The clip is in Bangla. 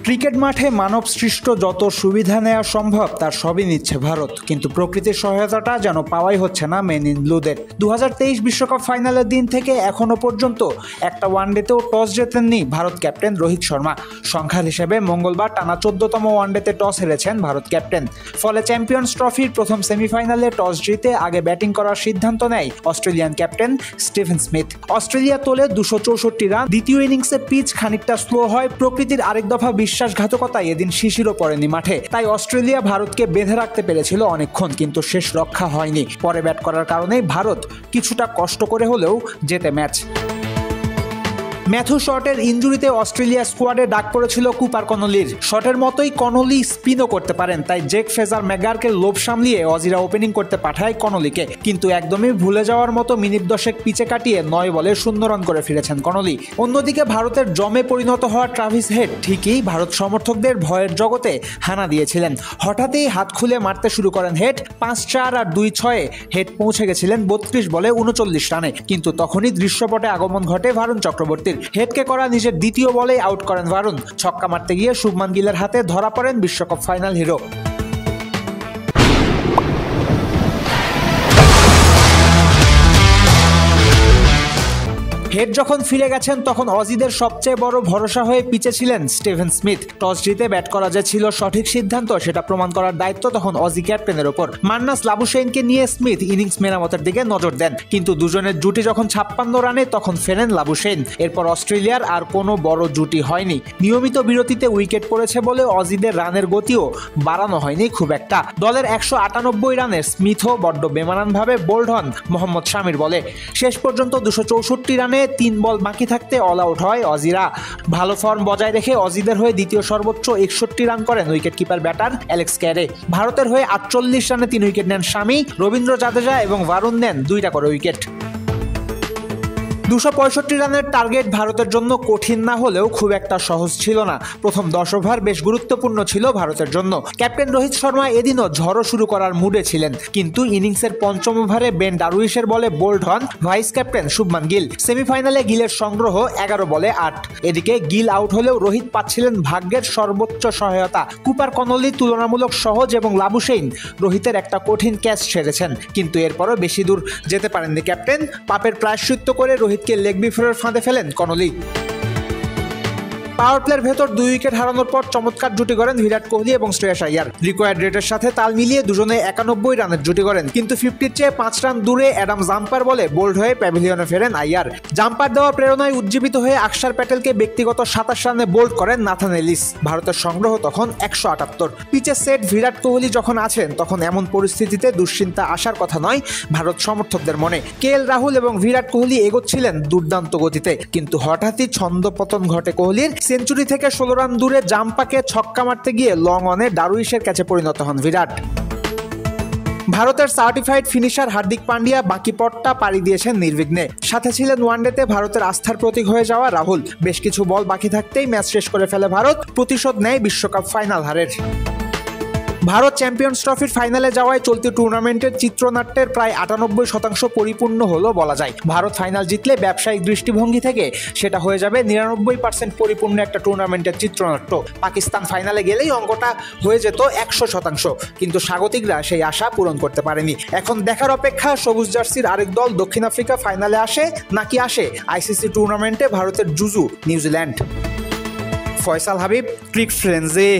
ক্রিকেট মাঠে মানব সৃষ্ট যত সুবিধা নেওয়া সম্ভব তার সবই নিচ্ছে ভারত, কিন্তু প্রকৃতির সহায়তাটা যেন পাওয়াই হচ্ছে না মেন ইন ব্লুদের। 2023 বিশ্বকাপ ফাইনালের দিন থেকে এখনো পর্যন্ত একটা ওয়ানডেতেও টস জেতেননি ভারত ক্যাপ্টেন রোহিত শর্মা। সংখ্যার হিসেবে মঙ্গলবার টানা 14তম ওয়ানডেতে টস হেরেছেন ভারত ক্যাপ্টেন। ফলে চ্যাম্পিয়ন্স ট্রফির প্রথম সেমিফাইনালে টস জিতে আগে ব্যাটিং করার সিদ্ধান্ত নেয় Australian captain Steven Smith. Australia তোলে 264 রান। দ্বিতীয় ইনিংসে পিচ খানিকটা স্লো হয়। প্রকৃতির আরেক দফা বিশ্বাসঘাতকতায় এদিন শিশিরও পড়েনি মাঠে। তাই অস্ট্রেলিয়া ভারতকে বেঁধে রাখতে পেরেছিল অনেকক্ষণ, কিন্তু শেষ রক্ষা হয়নি। পরে ব্যাট করার কারণেই ভারত কিছুটা কষ্ট করে হলেও জেতে ম্যাচ। ম্যাথু শটের ইনজুরিতে অস্ট্রেলিয়া স্কোয়াডে ডাক পড়েছিল কুপার কনলির। শটের মতোই কনলি স্পিনও করতে পারেন, তাই জেক ফ্রেজার ম্যাকগার্কের লোভ সামলিয়ে অজিরা ওপেনিং করতে পাঠায় কনলিকে। কিন্তু একদমই ভুলে যাওয়ার মতো মিনিট 10 পিচে কাটিয়ে 9 বলে 0 রান করে ফিরেছেন কনলি। অন্যদিকে ভারতের জমে পরিণত হওয়া ট্রাভিস হেড ঠিকই ভারত সমর্থকদের ভয়ের জগতে হানা দিয়েছিলেন। হঠাৎই হাত খুলে মারতে শুরু করেন হেড। 5-4 আর 2-6 হেড পৌঁছে গেছিলেন 32 বলে 39 রানে। কিন্তু তখনই দৃশ্যপটে আগমন ঘটে ভারুণ চক্রবর্তীর। হেডকে করা নিজের দ্বিতীয় বলেই আউট করেন ভারুণ। ছক্কা মারতে গিয়ে শুভমান গিলের হাতে ধরা পড়েন বিশ্বকাপ ফাইনাল হিরো। হেড যখন ফিরে গেছেন তখন অজিদের সবচেয়ে বড় ভরসা হয়ে পিচে ছিলেন স্টিভেন স্মিথ। টস জিতে ব্যাট করা যে ছিল সঠিক সিদ্ধান্ত সেটা প্রমাণ করার দায়িত্ব তখন অজি ক্যাপ্টেনের ওপর। মান্নাস লাবুশেইনকে নিয়ে স্মিথ ইনিংস মেরামতের দিকে নজর দেন, কিন্তু দুজনের জুটি যখন 56 রানে তখন ফেরেন লাবুশেইন। এরপর অস্ট্রেলিয়ার আর কোনো বড় জুটি হয়নি। নিয়মিত বিরতিতে উইকেট পড়েছে বলে অজিদের রানের গতিও বাড়ানো হয়নি খুব একটা। দলের 198 রানে স্মিথও বড্ড বেমানানভাবে বোল্ড হন মোহাম্মদ শামির বলে। শেষ পর্যন্ত 264 রানে 3 বল বাকি থাকতে অল আউট হয় অজিরা। ভালো ফর্ম বজায় রেখে অজিদের হয়ে দ্বিতীয় সর্বোচ্চ 61 রান করেন উইকেট কিপার ব্যাটার অ্যালেক্স ক্যারে। ভারতের হয়ে 48 রানে 3 উইকেট নেন শামি। রবীন্দ্র জাদেজা এবং ভারুণ নেন 2টা করে উইকেট। 265 রানের টার্গেট ভারতের জন্য কঠিন না হলেও খুব একটা সহজ ছিল না। প্রথম 10 ওভার বেশ গুরুত্বপূর্ণ ছিল ভারতের জন্য। ক্যাপ্টেন রোহিত শর্মা এদিনও ঝড়ো শুরু করার মুডে ছিলেন, কিন্তু ইনিংসের 5ম ওভারে বেন ডারউইশের বলে বোল্ড হন ভাইস ক্যাপ্টেন শুভমান গিল। সেমিফাইনালে গিলের সংগ্রহ 11 বলে 8। এদিকে গিল আউট হলেও রোহিত পাচ্ছিলেন ভাগ্যের সর্বোচ্চ সহায়তা। কুপার কনলি তুলনামূলক সহজ এবং লাবুশেইন রোহিতের একটা কঠিন ক্যাচ ছেড়েছেন, কিন্তু এরপরও বেশি দূর যেতে পারেননি ক্যাপ্টেন। পাপের প্রায়শ্চিত্ত করে রোহিতকে লেগ বিফোরের ফাঁদে ফেলেন কনলি। পাওয়ার প্লের ভেতর 2 উইকেট হারানোর পর চমৎকার জুটি করেন বিরাট কোহলি এবং শ্রেয়াস আইয়ার। রিকোয়ার্ড রেটের সাথে তাল মিলিয়ে দুজনে 91 রানের জুটি করেন, কিন্তু 50-র চেয়ে 5 রান দূরে অ্যাডাম জাম্পার বলে বোল্ড হয়ে প্যাভিলিয়নে ফেরেন আইয়ার। জাম্পার দেওয়া প্রেরণায় উজ্জীবিত হয়ে আকসার প্যাটেলকে ব্যক্তিগত 27 রানে বোল্ড করেন নাথান এলিস। ভারতের সংগ্রহ তখন 178। পিচে সেট বিরাট কোহলি যখন আছেন তখন এমন পরিস্থিতিতে দুশ্চিন্তা আসার কথা নয় ভারত সমর্থকদের মনে। কেএল রাহুল এবং বিরাট কোহলি এগোচ্ছিলেন দুর্দান্ত গতিতে, কিন্তু হঠাৎই ছন্দপতন ঘটে কোহলির। সেঞ্চুরি থেকে 16 রান দূরে জাম্পাকে ছক্কা মারতে গিয়ে লং অনে ডারউইশের কাছে পরিণত হন বিরাট। ভারতের সার্টিফাইড ফিনিশার হার্দিক পান্ডিয়া বাকি পথটা পাড়ি দিয়েছেন নির্বিঘ্নে। সাথে ছিলেন ওয়ানডেতে ভারতের আস্থার প্রতীক হয়ে যাওয়া রাহুল। বেশ কিছু বল বাকি থাকতেই ম্যাচ শেষ করে ফেলে ভারত। প্রতিশোধ নেয় বিশ্বকাপ ফাইনাল হারের। ভারত চ্যাম্পিয়ন্স ট্রফির ফাইনালে যাওয়ায় চলতি টুর্নামেন্টের চিত্রনাট্যের প্রায় 98% পরিপূর্ণ হলো বলা যায়। ভারত ফাইনাল জিতলে ব্যবসায়িক দৃষ্টিভঙ্গি থেকে সেটা হয়ে যাবে 99% পরিপূর্ণ একটা টুর্নামেন্টের চিত্রনাট্য। পাকিস্তান ফাইনালে গেলেই অঙ্কটা হয়ে যেত 100%, কিন্তু স্বাগতিকরা সেই আশা পূরণ করতে পারেনি। এখন দেখার অপেক্ষা সবুজ জার্সির আরেক দল দক্ষিণ আফ্রিকা ফাইনালে আসে নাকি আসে আইসিসি টুর্নামেন্টে ভারতের জুজু নিউজিল্যান্ড। ফয়সাল হাবিব, ক্রিক ফ্রেন্ডজি।